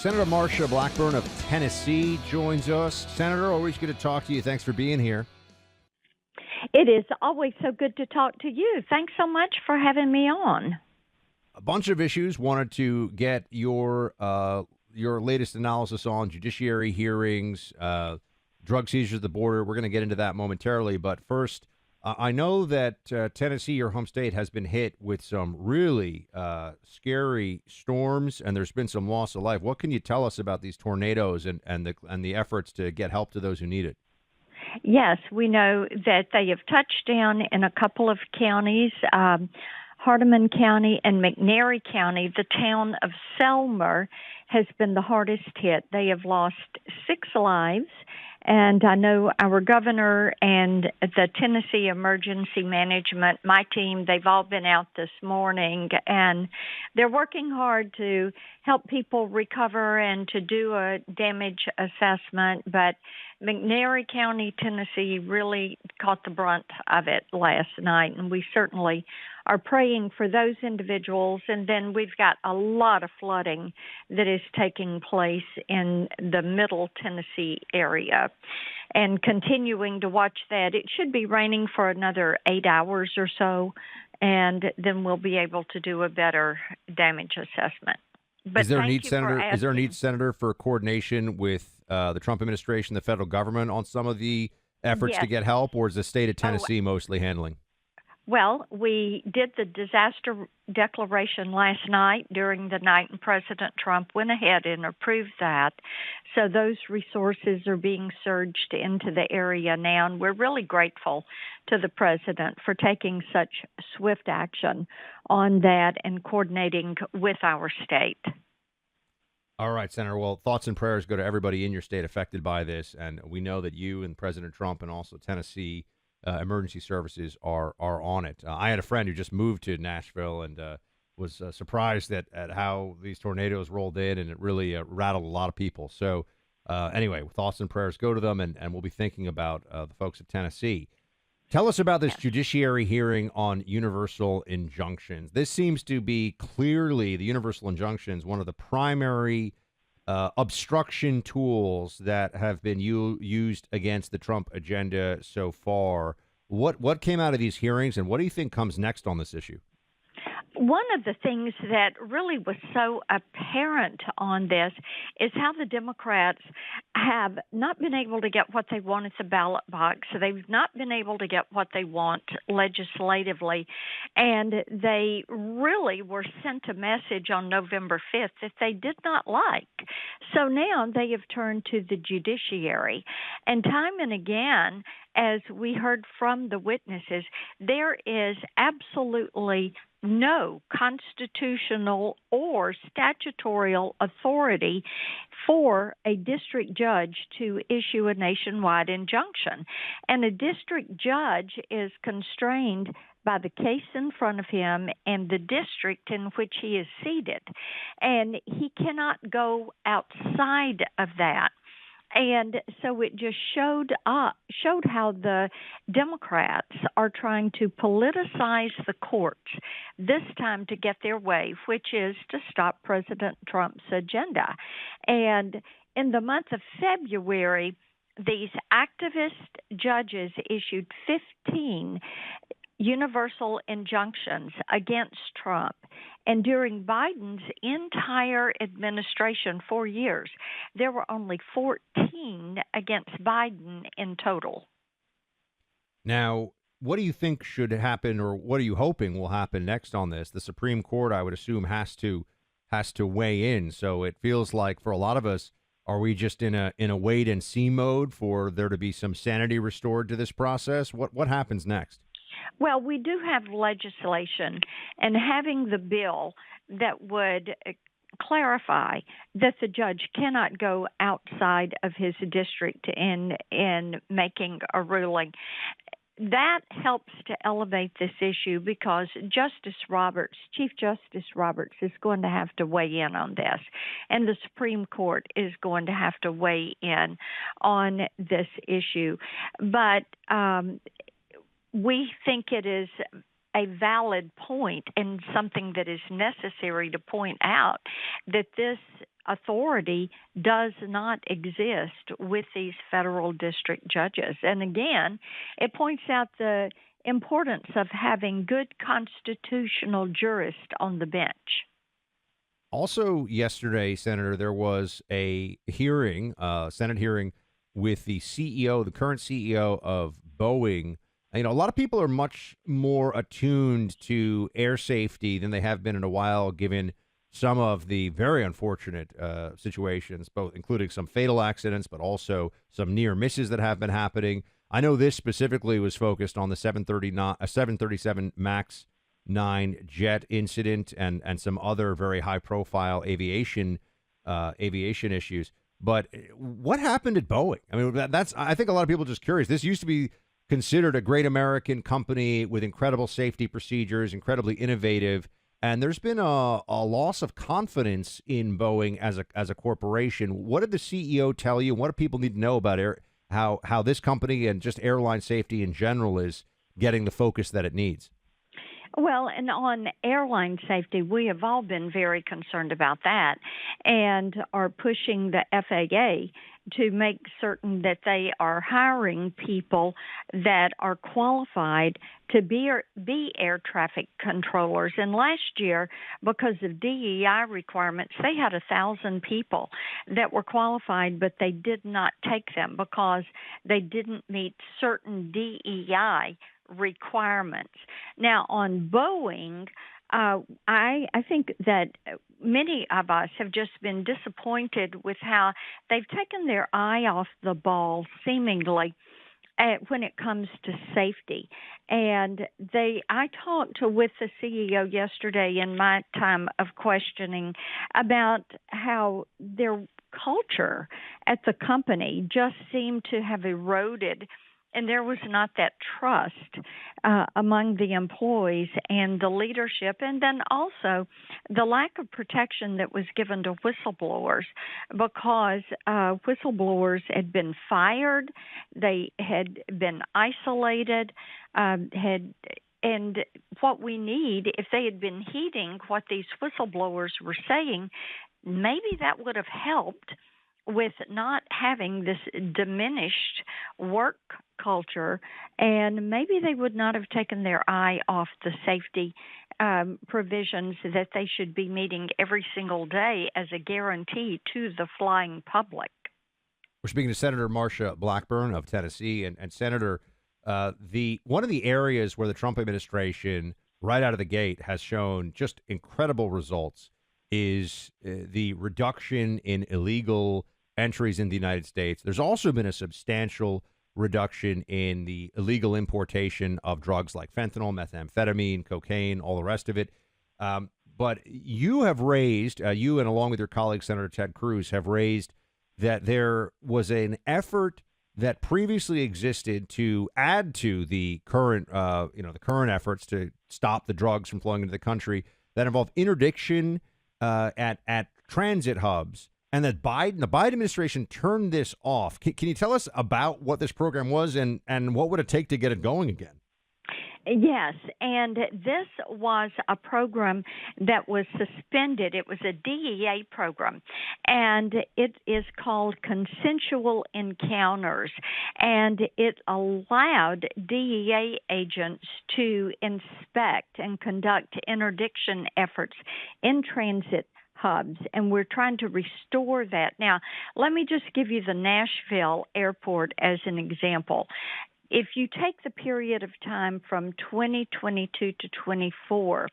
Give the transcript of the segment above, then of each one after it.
Senator Marsha Blackburn of Tennessee joins us. Senator, always good to talk to you. Thanks for being here. It is always so good to talk to you. Thanks so much for having me on. A bunch of issues. Wanted to get your latest analysis on judiciary hearings, drug seizures at the border. We're going to get into that momentarily. But first, I know that Tennessee, your home state, has been hit with some really scary storms, and there's been some loss of life. What can you tell us about these tornadoes and the efforts to get help to those who need it? Yes, we know that they have touched down in a couple of counties, Hardeman County and McNairy County. The town of Selmer has been the hardest hit. They have lost 6 lives. And I know our governor and the Tennessee Emergency Management, my team, they've all been out this morning, and they're working hard to help people recover and to do a damage assessment. But McNairy County, Tennessee really caught the brunt of it last night, and we certainly are praying for those individuals. And then we've got a lot of flooding that is taking place in the middle Tennessee area. And continuing to watch that. It should be raining for another 8 hours or so, and then we'll be able to do a better damage assessment. But is there a need, Senator, for coordination with the Trump administration, the federal government, on some of the efforts to get help, or is the state of Tennessee mostly handling? Well, we did the disaster declaration last night during the night, and President Trump went ahead and approved that. So those resources are being surged into the area now, and we're really grateful to the president for taking such swift action on that and coordinating with our state. All right, Senator. Well, thoughts and prayers go to everybody in your state affected by this, and we know that you and President Trump and also Tennessee emergency services are on it. I had a friend who just moved to Nashville and was surprised at how these tornadoes rolled in, and it really rattled a lot of people. So anyway, thoughts and prayers go to them, and we'll be thinking about the folks at Tennessee. Tell us about this judiciary hearing on universal injunctions. This seems to be clearly, the universal injunctions, one of the primary obstruction tools that have been used against the Trump agenda so far. What came out of these hearings, and what do you think comes next on this issue? One of the things that really was so apparent on this is how the Democrats have not been able to get what they want at the ballot box. So they've not been able to get what they want legislatively. And they really were sent a message on November 5th that they did not like. So now they have turned to the judiciary. And time and again, as we heard from the witnesses, there is absolutely no constitutional or statutory authority for a district judge to issue a nationwide injunction. And a district judge is constrained by the case in front of him and the district in which he is seated. And he cannot go outside of that. And so it just showed how the Democrats are trying to politicize the courts, this time to get their way, which is to stop President Trump's agenda. And in the month of February, these activist judges issued 15 universal injunctions against Trump. And during Biden's entire administration, 4 years, there were only 14 against Biden in total. Now, what do you think should happen, or what are you hoping will happen next on this? The Supreme Court, I would assume, has to weigh in. So it feels like for a lot of us, are we just in a wait and see mode for there to be some sanity restored to this process? What happens next? Well, we do have legislation, and having the bill that would clarify that the judge cannot go outside of his district in making a ruling. That helps to elevate this issue because Chief Justice Roberts is going to have to weigh in on this, and the Supreme Court is going to have to weigh in on this issue. But we think it is a valid point and something that is necessary to point out that this authority does not exist with these federal district judges. And again, it points out the importance of having good constitutional jurists on the bench. Also, yesterday, Senator, there was a hearing, Senate hearing, with the CEO, the current CEO of Boeing. You know, a lot of people are much more attuned to air safety than they have been in a while, given some of the very unfortunate situations, both including some fatal accidents, but also some near misses that have been happening. I know this specifically was focused on the 737 Max 9 jet incident and some other very high profile aviation issues. But what happened at Boeing? I mean, that's I think a lot of people are just curious. This used to be considered a great American company with incredible safety procedures, incredibly innovative, and there's been a loss of confidence in Boeing as a corporation. What did the CEO tell you? What do people need to know about how this company and just airline safety in general is getting the focus that it needs? Well, and on airline safety, we have all been very concerned about that and are pushing the FAA to make certain that they are hiring people that are qualified to be air traffic controllers. And last year, because of DEI requirements, they had 1,000 people that were qualified, but they did not take them because they didn't meet certain DEI requirements. Now, on Boeing, I think that many of us have just been disappointed with how they've taken their eye off the ball, seemingly, when it comes to safety. And I talked with the CEO yesterday in my time of questioning about how their culture at the company just seemed to have eroded, and there was not that trust among the employees and the leadership, and then also the lack of protection that was given to whistleblowers, because whistleblowers had been fired, they had been isolated, and what we need, if they had been heeding what these whistleblowers were saying, maybe that would have helped with not having this diminished work culture, and maybe they would not have taken their eye off the safety provisions that they should be meeting every single day as a guarantee to the flying public. We're speaking to Senator Marsha Blackburn of Tennessee, and Senator, the one of the areas where the Trump administration, right out of the gate, has shown just incredible results is the reduction in illegal entries in the United States. There's also been a substantial reduction in the illegal importation of drugs like fentanyl, methamphetamine, cocaine, all the rest of it. But you have raised, you and along with your colleague, Senator Ted Cruz, have raised that there was an effort that previously existed to add to the current, the current efforts to stop the drugs from flowing into the country that involved interdiction at transit hubs, and that the Biden administration turned this off. Can you tell us about what this program was and what would it take to get it going again? Yes, and this was a program that was suspended. It was a DEA program, and it is called Consensual Encounters, and it allowed DEA agents to inspect and conduct interdiction efforts in transit hubs, and we're trying to restore that. Now, let me just give you the Nashville airport as an example. If you take the period of time from 2022 to 24,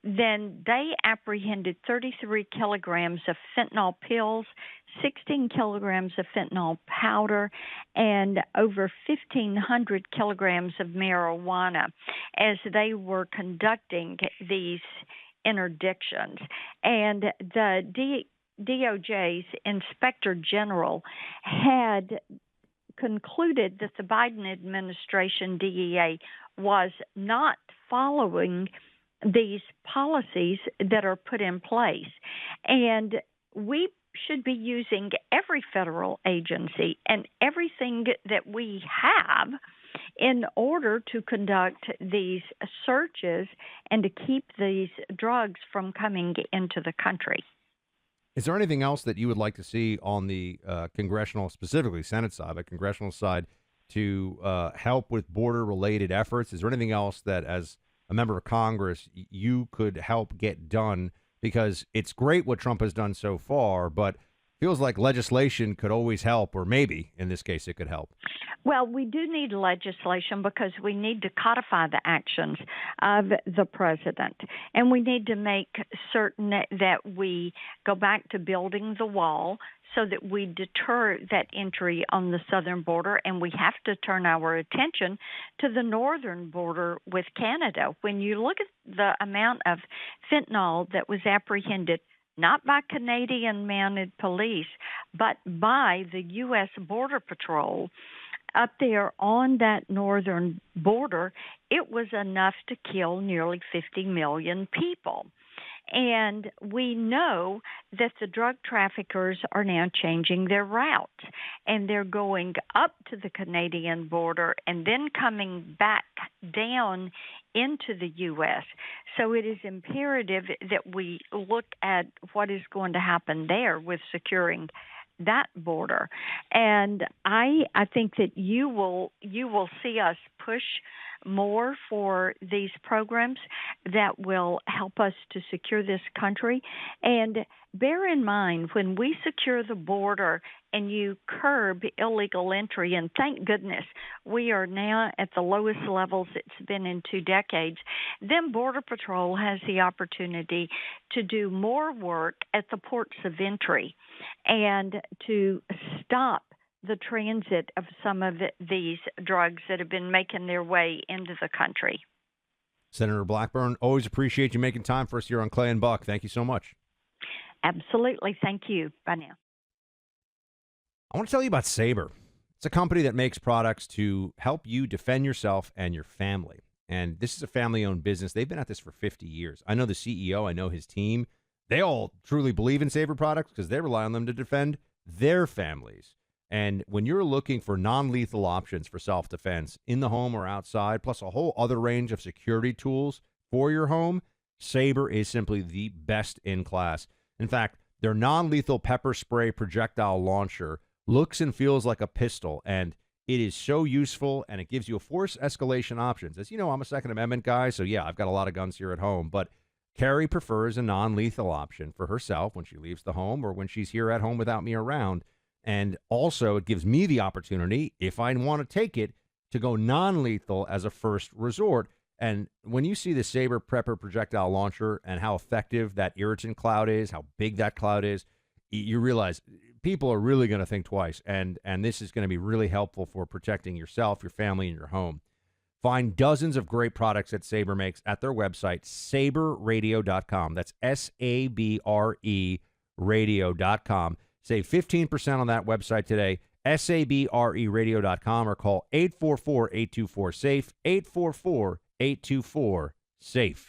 then they apprehended 33 kilograms of fentanyl pills, 16 kilograms of fentanyl powder, and over 1,500 kilograms of marijuana as they were conducting these interdictions. And the DOJ's Inspector General had concluded that the Biden administration DEA was not following these policies that are put in place. And we should be using every federal agency and everything that we have in order to conduct these searches and to keep these drugs from coming into the country. Is there anything else that you would like to see on the congressional, specifically Senate side, but congressional side, to help with border-related efforts? Is there anything else that, as a member of Congress, you could help get done? Because it's great what Trump has done so far, but feels like legislation could always help, or maybe in this case it could help. Well, we do need legislation because we need to codify the actions of the president. And we need to make certain that we go back to building the wall so that we deter that entry on the southern border. And we have to turn our attention to the northern border with Canada. When you look at the amount of fentanyl that was apprehended, not by Canadian mounted police, but by the U.S. Border Patrol, up there on that northern border, it was enough to kill nearly 50 million people. And we know that the drug traffickers are now changing their routes, and they're going up to the Canadian border and then coming back down into the U.S. So it is imperative that we look at what is going to happen there with securing that border. And I think that you will see us push more for these programs that will help us to secure this country. And bear in mind, when we secure the border and you curb illegal entry, and thank goodness we are now at the lowest levels it's been in 2 decades, then Border Patrol has the opportunity to do more work at the ports of entry and to stop the transit of some of these drugs that have been making their way into the country. Senator Blackburn, always appreciate you making time for us here on Clay and Buck. Thank you so much. Absolutely. Thank you. Bye now. I want to tell you about Sabre. It's a company that makes products to help you defend yourself and your family. And this is a family-owned business. They've been at this for 50 years. I know the CEO. I know his team. They all truly believe in Sabre products because they rely on them to defend their families. And when you're looking for non-lethal options for self-defense in the home or outside, plus a whole other range of security tools for your home, Sabre is simply the best in class. In fact, their non-lethal pepper spray projectile launcher looks and feels like a pistol, and it is so useful, and it gives you a force escalation options. As you know, I'm a Second Amendment guy, so yeah, I've got a lot of guns here at home, but Carrie prefers a non-lethal option for herself when she leaves the home or when she's here at home without me around. And also, it gives me the opportunity, if I want to take it, to go non-lethal as a first resort. And when you see the Sabre Prepper projectile launcher and how effective that irritant cloud is, how big that cloud is, you realize people are really going to think twice. And this is going to be really helpful for protecting yourself, your family, and your home. Find dozens of great products that Sabre makes at their website, sabreradio.com. That's SABRE radio.com. Save 15% on that website today, sabreradio.com, or call 844-824-SAFE, 844-824-SAFE.